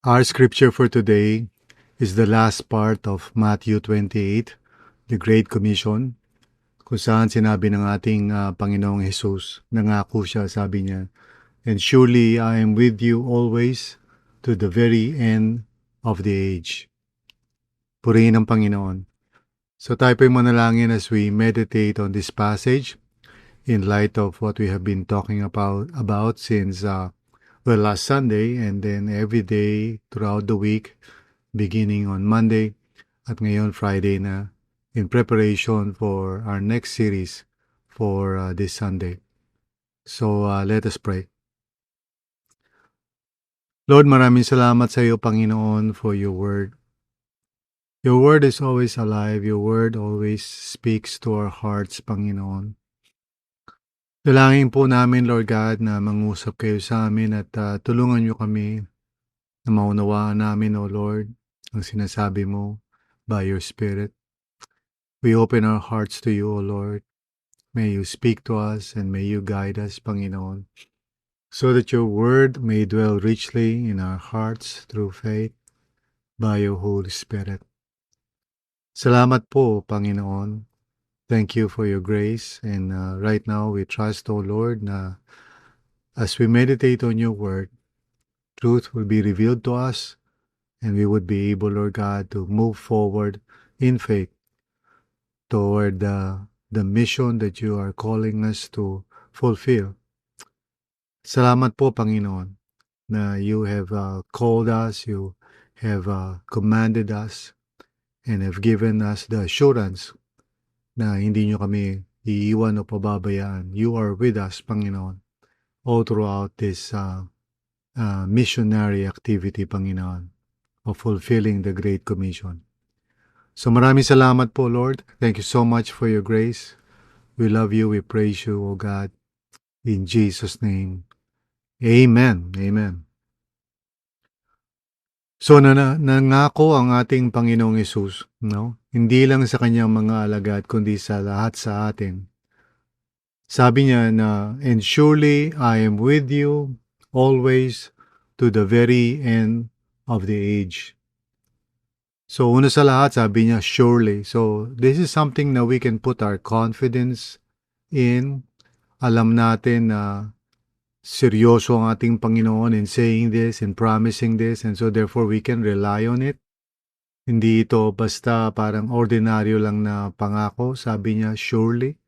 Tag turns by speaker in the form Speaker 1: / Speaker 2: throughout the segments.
Speaker 1: Our scripture for today is the last part of Matthew 28, the Great Commission, kung saan sinabi ng ating Panginoong Jesus, nangako siya, sabi niya, "And surely I am with you always to the very end of the age." Purihin ang Panginoon. So tayo po'y manalangin as we meditate on this passage in light of what we have been talking about since last Sunday and then every day throughout the week, beginning on Monday at ngayon Friday na in preparation for our next series for this Sunday. So let us pray. Lord, maraming salamat sa iyo, Panginoon, for your word. Your word is always alive. Your word always speaks to our hearts, Panginoon. Dalangin po namin, Lord God, na mangusap kayo sa amin at tulungan niyo kami na maunawaan namin, O Lord, ang sinasabi mo by your Spirit. We open our hearts to you, O Lord. May you speak to us and may you guide us, Panginoon, so that your word may dwell richly in our hearts through faith by your Holy Spirit. Salamat po, Panginoon. Thank you for your grace. And right now we trust, O Lord, na as we meditate on your word, truth will be revealed to us and we would be able, Lord God, to move forward in faith toward the mission that you are calling us to fulfill. Salamat po, Panginoon, na you have called us, you have commanded us, and have given us the assurance na hindi nyo kami iiwan o pababayaan. You are with us, Panginoon, all throughout this missionary activity, Panginoon, of fulfilling the Great Commission. So maraming salamat po, Lord. Thank you so much for your grace. We love you, we praise you, O God. In Jesus' name, Amen. Amen. So nangako ang ating Panginoong Hesus, no? Hindi lang sa kanyang mga alagad kundi sa lahat sa atin. Sabi niya na, "And surely I am with you always to the very end of the age." So una sa lahat, sabi niya, surely. So this is something na we can put our confidence in. Alam natin na seryoso ang ating Panginoon in saying this and promising this, and so therefore we can rely on it. Hindi ito basta parang ordinaryo lang na pangako, sabi niya, surely.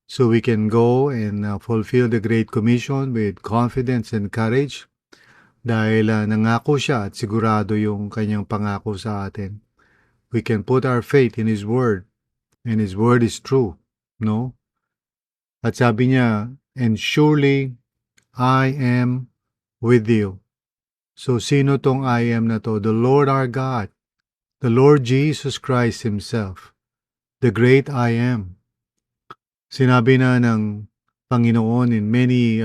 Speaker 1: So we can go and fulfill the Great Commission with confidence and courage dahil nangako siya at sigurado yung kanyang pangako sa atin. We can put our faith in His Word and His Word is true, no? At sabi niya, "And surely I am with you." So sino tong I am na to? The Lord our God, the Lord Jesus Christ Himself, the great I am. Sinabi na ng Panginoon in many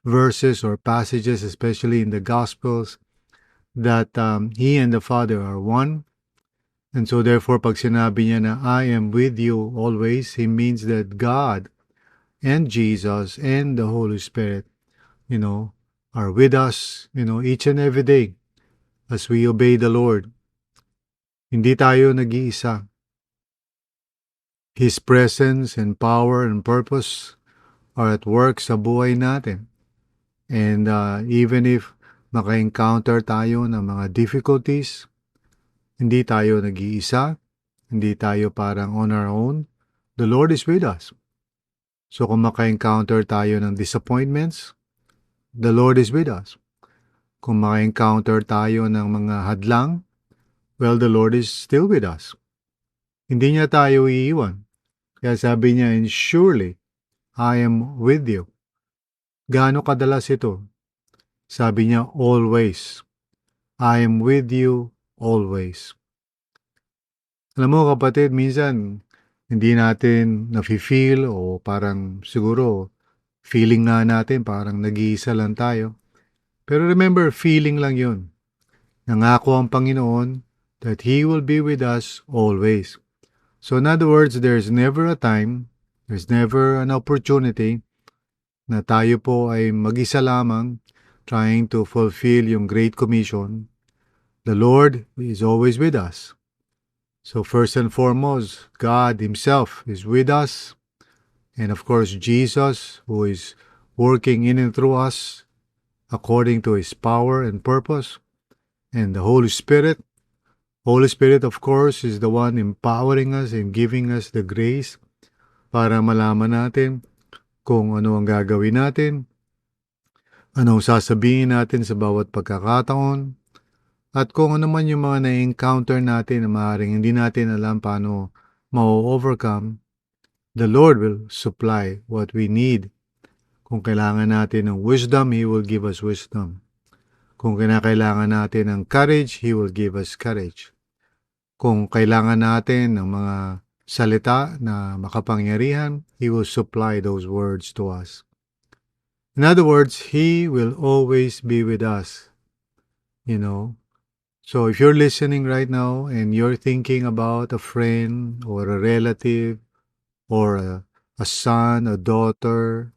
Speaker 1: verses or passages, especially in the Gospels, that He and the Father are one. And so therefore, pag sinabi niya na I am with you always, He means that God and Jesus and the Holy Spirit, are with us, each and every day as we obey the Lord. Hindi tayo nag-iisa. His presence and power and purpose are at work sa buhay natin. And even if maka-encounter tayo ng mga difficulties, hindi tayo nag-iisa, hindi tayo parang on our own, the Lord is with us. So kung maka-encounter tayo ng disappointments, the Lord is with us. Kung maka-encounter tayo ng mga hadlang, well, the Lord is still with us. Hindi niya tayo iiwan. Kaya sabi niya, "And surely I am with you." Gaano kadalas ito? Sabi niya, always. I am with you always. Alam mo kapatid, minsan hindi natin nafe-feel o parang siguro feeling nga natin parang nag-iisa lang tayo. Pero remember, feeling lang yun. Nangako ang Panginoon that He will be with us always. So in other words, there's never a time, there's never an opportunity na tayo po ay mag-isa lamang trying to fulfill yung Great Commission The Lord is always with us. So first and foremost, God Himself is with us. And of course, Jesus, who is working in and through us according to His power and purpose. And the Holy Spirit. Holy Spirit, of course, is the one empowering us and giving us the grace para malaman natin kung ano ang gagawin natin, anong sasabihin natin sa bawat pagkakataon, at kung ano man yung mga na-encounter natin na maaaring hindi natin alam paano ma-overcome, the Lord will supply what we need. Kung kailangan natin ng wisdom, He will give us wisdom. Kung kinakailangan natin ng courage, He will give us courage. Kung kailangan natin ng mga salita na makapangyarihan, He will supply those words to us. In other words, He will always be with us. So if you're listening right now and you're thinking about a friend or a relative or a son, a daughter,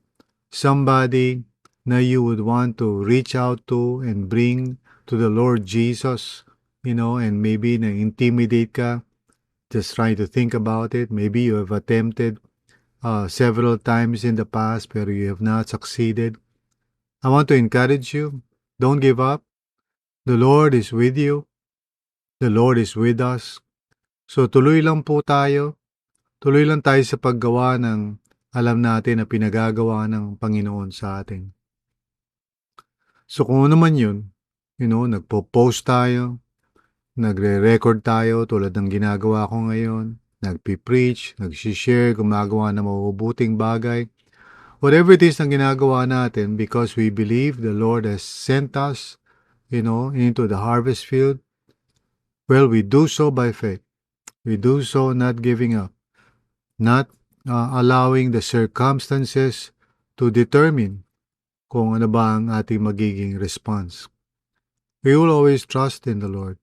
Speaker 1: somebody na you would want to reach out to and bring to the Lord Jesus, and maybe na-intimidate ka, just trying to think about it. Maybe you have attempted several times in the past, pero you have not succeeded. I want to encourage you. Don't give up. The Lord is with you. The Lord is with us. So tuloy lang po tayo. Tuloy lang tayo sa paggawa ng alam natin na pinagagawa ng Panginoon sa atin. So kung ano man yun, nagpo-post tayo, nagre-record tayo tulad ng ginagawa ko ngayon, nagpi-preach, nag-share, gumagawa ng mabubuting bagay. Whatever it is na ginagawa natin, because we believe the Lord has sent us, into the harvest field, well, we do so by faith. We do so not giving up, not allowing the circumstances to determine kung ano ba ang ating magiging response. We will always trust in the Lord.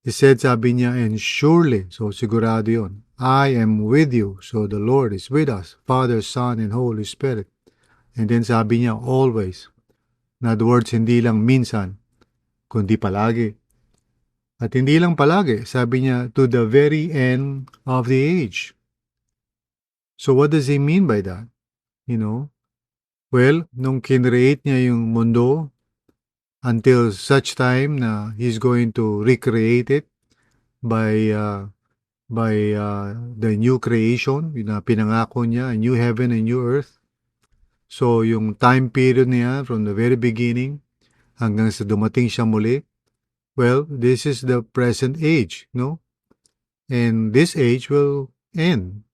Speaker 1: He said, sabi niya, and surely, so sigurado yun, I am with you. So the Lord is with us, Father, Son, and Holy Spirit. And then sabi niya, always. In other words, hindi lang minsan, kundi palagi. At hindi lang palagi, sabi niya, to the very end of the age. So what does He mean by that? Well, nung kinreate niya yung mundo, until such time na He's going to recreate it by the new creation, na pinangako niya, a new heaven and new earth. So yung time period niya from the very beginning hanggang sa dumating siya muli, well, this is the present age, no? And this age will end.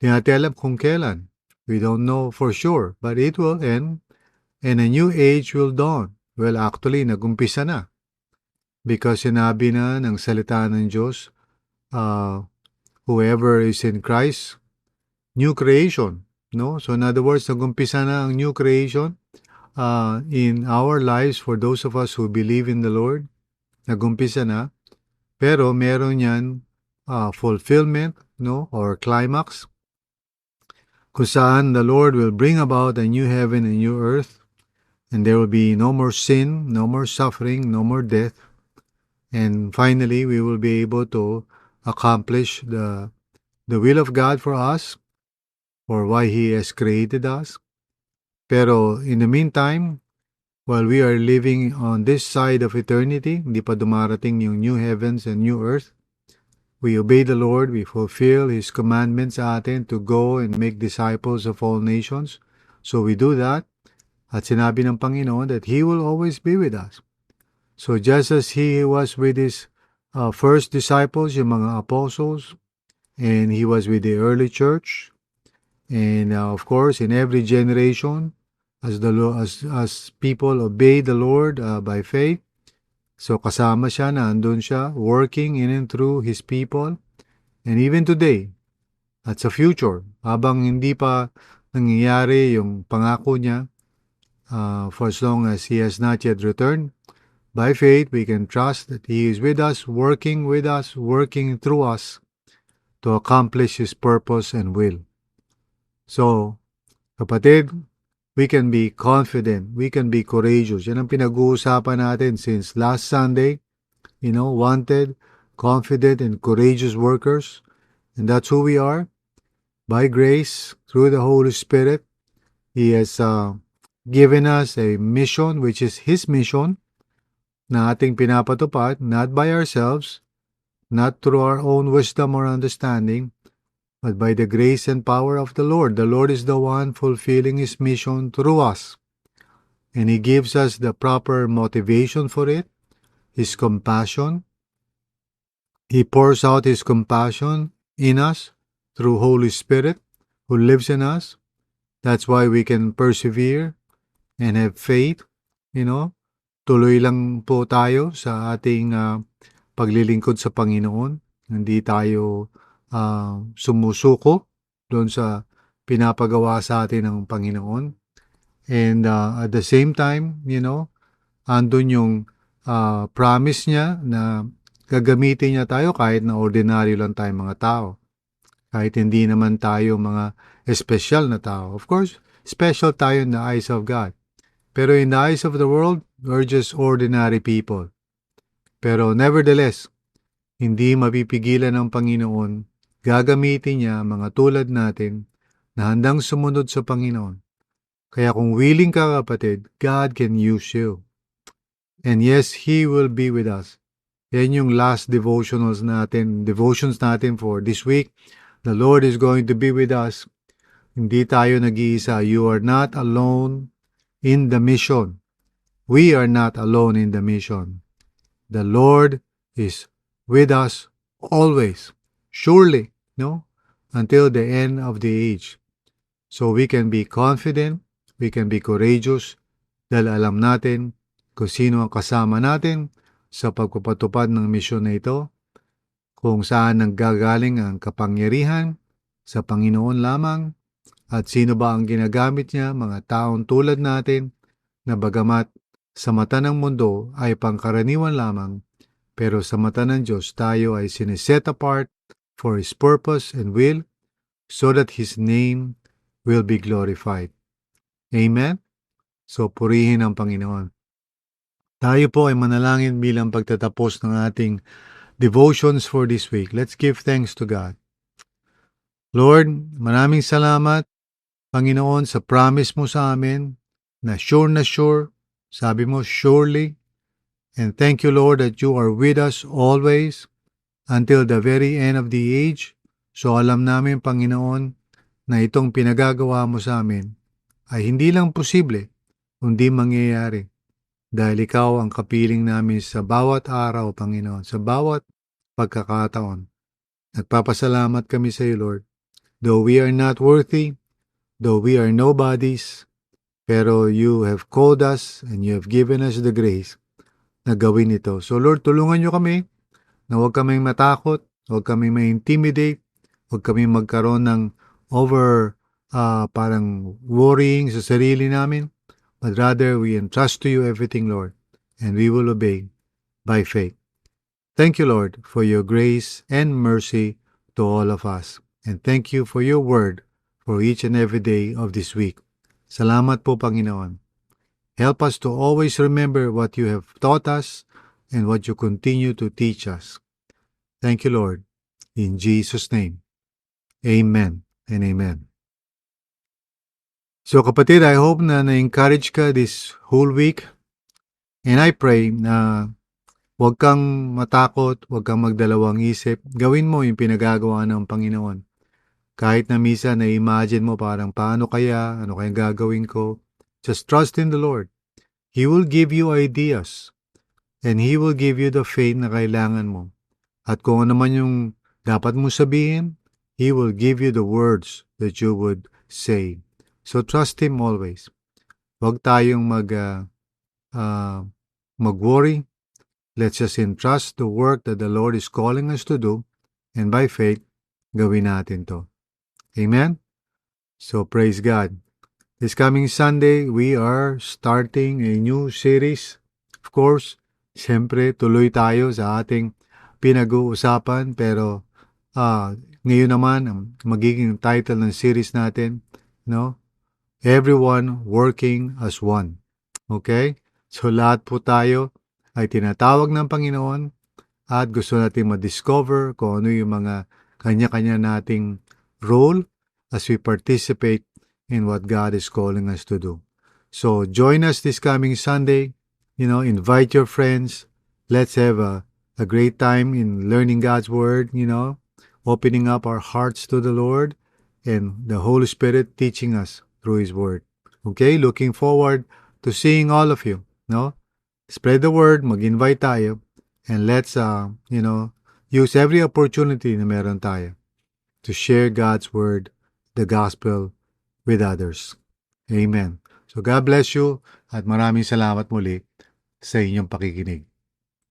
Speaker 1: Di natin alam kung kailan. We don't know for sure, but it will end and a new age will dawn. Well, actually, nag-umpisa na. Because sinabi na ng salita ng Diyos, whoever is in Christ, new creation. No? So in other words, nag-umpisa na ang new creation in our lives for those of us who believe in the Lord. Nag-umpisa na. Pero meron yan fulfillment, or climax, kung saan the Lord will bring about a new heaven and new earth. And there will be no more sin, no more suffering, no more death. And finally, we will be able to accomplish the will of God for us, or why He has created us. Pero in the meantime, while we are living on this side of eternity, hindi pa dumarating yung new heavens and new earth, we obey the Lord, we fulfill His commandments sa atin to go and make disciples of all nations. So we do that. At sinabi ng Panginoon that He will always be with us. So just as He was with His first disciples, yung mga apostles, and He was with the early church, and of course, in every generation, as people obey the Lord by faith, so kasama siya, nandun siya, working in and through His people, and even today, at sa future, habang hindi pa nangyayari yung pangako niya, for as long as He has not yet returned, by faith, we can trust that He is with us, working through us to accomplish His purpose and will. So, kapatid, we can be confident, we can be courageous. Yan ang pinag-uusapan natin since last Sunday, wanted, confident, and courageous workers. And that's who we are. By grace, through the Holy Spirit, He has given us a mission, which is His mission, na ating pinapatupad, not by ourselves, not through our own wisdom or understanding, but by the grace and power of the Lord. The Lord is the one fulfilling His mission through us. And He gives us the proper motivation for it, His compassion. He pours out His compassion in us through Holy Spirit who lives in us. That's why we can persevere and have faith. Tuloy lang po tayo sa ating paglilingkod sa Panginoon. Hindi tayo sumusuko doon sa pinapagawa sa atin ng Panginoon. And at the same time, andun yung promise niya na gagamitin niya tayo kahit na ordinaryo lang tayo mga tao. Kahit hindi naman tayo mga espesyal na tao. Of course, special tayo in the eyes of God. Pero in the eyes of the world, we're just ordinary people. Pero nevertheless, hindi mapipigilan ng Panginoon, gagamitin niya mga tulad natin na handang sumunod sa Panginoon. Kaya kung willing ka kapatid, God can use you. And yes, He will be with us. Yan yung last devotions natin for this week. The Lord is going to be with us. Hindi tayo nag-iisa. You are not alone in the mission. We are not alone in the mission. The Lord is with us always, surely, until the end of the age. So we can be confident, we can be courageous, dahil alam natin kung sino ang kasama natin sa pagpapatupad ng misyon na ito, kung saan nanggagaling ang kapangyarihan sa Panginoon lamang, at sino ba ang ginagamit niya, mga taong tulad natin, na bagamat sa mata ng mundo ay pangkaraniwan lamang, pero sa mata ng Diyos tayo ay siniset apart for His purpose and will, so that His name will be glorified. Amen? So purihin ang Panginoon. Tayo po ay manalangin bilang pagtatapos ng ating devotions for this week. Let's give thanks to God. Lord, maraming salamat, Panginoon, sa promise mo sa amin na sure, sabi mo, surely. And thank you, Lord, that you are with us always until the very end of the age. So alam namin, Panginoon, na itong pinagagawa mo sa amin ay hindi lang posible, kundi mangyayari. Dahil ikaw ang kapiling namin sa bawat araw, Panginoon, sa bawat pagkakataon. Nagpapasalamat kami sa iyo, Lord. Though we are not worthy, though we are nobodies, pero you have called us and you have given us the grace na gawin ito. So Lord, tulungan niyo kami na huwag kaming matakot, huwag kaming ma-intimidate, huwag kaming magkaroon ng parang worrying sa sarili namin, but rather we entrust to you everything, Lord, and we will obey by faith. Thank you, Lord, for your grace and mercy to all of us. And thank you for your word for each and every day of this week. Salamat po, Panginoon. Help us to always remember what you have taught us and what you continue to teach us. Thank you, Lord. In Jesus' name, amen and amen. So kapatid, I hope na na-encourage ka this whole week. And I pray na huwag kang matakot, huwag kang magdalawang isip. Gawin mo yung pinagagawa ng Panginoon. Kahit na minsan na-imagine mo parang paano kaya, ano kaya gagawin ko. Just trust in the Lord. He will give you ideas. And He will give you the faith na kailangan mo. At kung ano man yung dapat mo sabihin, He will give you the words that you would say. So trust Him always. Huwag tayong mag-worry. Let's just entrust the work that the Lord is calling us to do, and by faith, gawin natin to. Amen? So praise God. This coming Sunday, we are starting a new series. Of course, siyempre tuloy tayo sa ating pinag-uusapan, pero ngayon naman, ang magiging title ng series natin, Everyone Working as One. Okay? So lahat po tayo ay tinatawag ng Panginoon at gusto natin ma-discover kung ano yung mga kanya-kanya nating role as we participate in what God is calling us to do. So join us this coming Sunday. Invite your friends. Let's have a great time in learning God's Word, opening up our hearts to the Lord and the Holy Spirit teaching us through His Word. Okay, looking forward to seeing all of you. Spread the word, mag-invite tayo, and let's, use every opportunity na meron tayo to share God's Word, the Gospel, with others. Amen. So God bless you at maraming salamat muli sa inyong pakikinig.